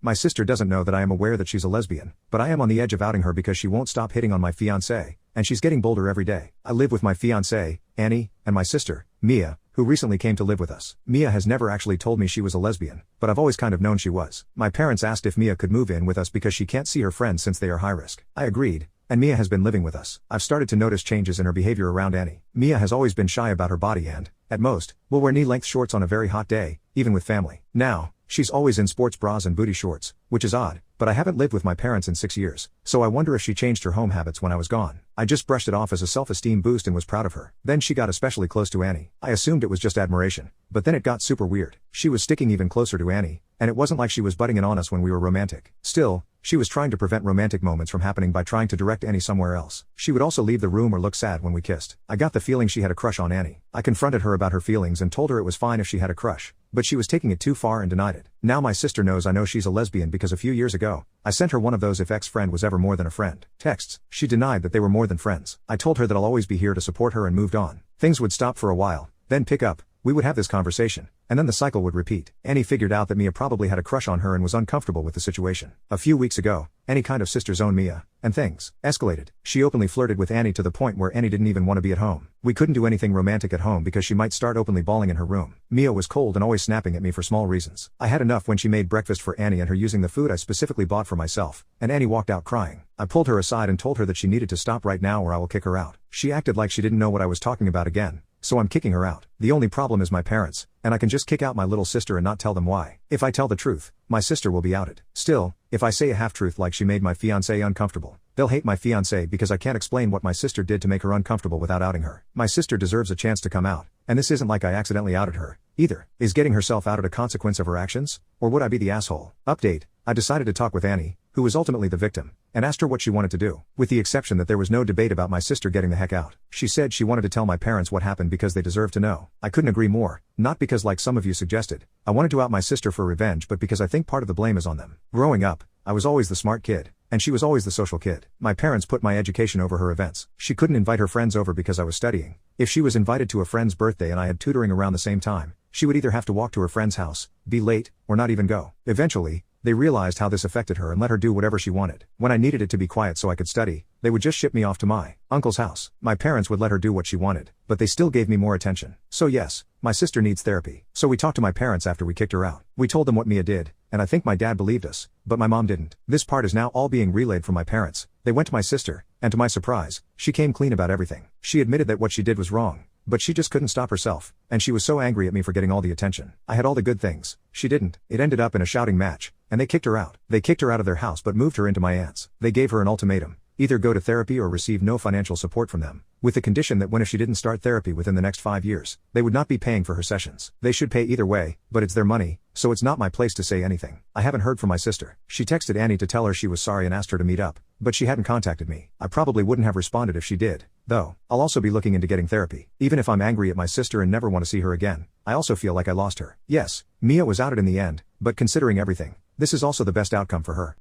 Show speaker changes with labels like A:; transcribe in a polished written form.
A: My sister doesn't know that I am aware that she's a lesbian, but I am on the edge of outing her because she won't stop hitting on my fiance, and she's getting bolder every day. I live with my fiance, Annie, and my sister, Mia, who recently came to live with us. Mia has never actually told me she was a lesbian, but I've always kind of known she was. My parents asked if Mia could move in with us because she can't see her friends since they are high risk. I agreed, and Mia has been living with us. I've started to notice changes in her behavior around Annie. Mia has always been shy about her body and, at most, will wear knee-length shorts on a very hot day, even with family. Now, she's always in sports bras and booty shorts, which is odd, but I haven't lived with my parents in 6 years, so I wonder if she changed her home habits when I was gone. I just brushed it off as a self-esteem boost and was proud of her. Then she got especially close to Annie. I assumed it was just admiration, but then it got super weird. She was sticking even closer to Annie, and it wasn't like she was butting in on us when we were romantic. Still, she was trying to prevent romantic moments from happening by trying to direct Annie somewhere else. She would also leave the room or look sad when we kissed. I got the feeling she had a crush on Annie. I confronted her about her feelings and told her it was fine if she had a crush, but she was taking it too far and denied it. Now my sister knows I know she's a lesbian because a few years ago, I sent her one of those if ex-friend was ever more than a friend texts. She denied that they were more than friends. I told her that I'll always be here to support her and moved on. Things would stop for a while, then pick up. We would have this conversation, and then the cycle would repeat. Annie figured out that Mia probably had a crush on her and was uncomfortable with the situation. A few weeks ago, Annie kind of sister-zoned Mia, and things escalated. She openly flirted with Annie to the point where Annie didn't even want to be at home. We couldn't do anything romantic at home because she might start openly bawling in her room. Mia was cold and always snapping at me for small reasons. I had enough when she made breakfast for Annie and her using the food I specifically bought for myself, and Annie walked out crying. I pulled her aside and told her that she needed to stop right now or I will kick her out. She acted like she didn't know what I was talking about again, so I'm kicking her out. The only problem is my parents, and I can just kick out my little sister and not tell them why. If I tell the truth, my sister will be outed. Still, if I say a half-truth like she made my fiancé uncomfortable, they'll hate my fiancé because I can't explain what my sister did to make her uncomfortable without outing her. My sister deserves a chance to come out, and this isn't like I accidentally outed her, either. Is getting herself outed a consequence of her actions, or would I be the asshole? Update: I decided to talk with Annie, who was ultimately the victim, and asked her what she wanted to do, with the exception that there was no debate about my sister getting the heck out. She said she wanted to tell my parents what happened because they deserve to know. I couldn't agree more, not because like some of you suggested, I wanted to out my sister for revenge, but because I think part of the blame is on them. Growing up, I was always the smart kid, and she was always the social kid. My parents put my education over her events. She couldn't invite her friends over because I was studying. If she was invited to a friend's birthday and I had tutoring around the same time, she would either have to walk to her friend's house, be late, or not even go. Eventually, they realized how this affected her and let her do whatever she wanted. When I needed it to be quiet so I could study, they would just ship me off to my uncle's house. My parents would let her do what she wanted, but they still gave me more attention. So yes, my sister needs therapy. So we talked to my parents after we kicked her out. We told them what Mia did, and I think my dad believed us, but my mom didn't. This part is now all being relayed from my parents. They went to my sister, and to my surprise, she came clean about everything. She admitted that what she did was wrong, but she just couldn't stop herself, and she was so angry at me for getting all the attention. I had all the good things. She didn't. It ended up in a shouting match, and they kicked her out. They kicked her out of their house but moved her into my aunt's. They gave her an ultimatum: either go to therapy or receive no financial support from them, with the condition that if she didn't start therapy within the next 5 years, they would not be paying for her sessions. They should pay either way, but it's their money, so it's not my place to say anything. I haven't heard from my sister. She texted Annie to tell her she was sorry and asked her to meet up, but she hadn't contacted me. I probably wouldn't have responded if she did, though. I'll also be looking into getting therapy. Even if I'm angry at my sister and never want to see her again, I also feel like I lost her. Yes, Mia was outed in the end, but considering everything, this is also the best outcome for her.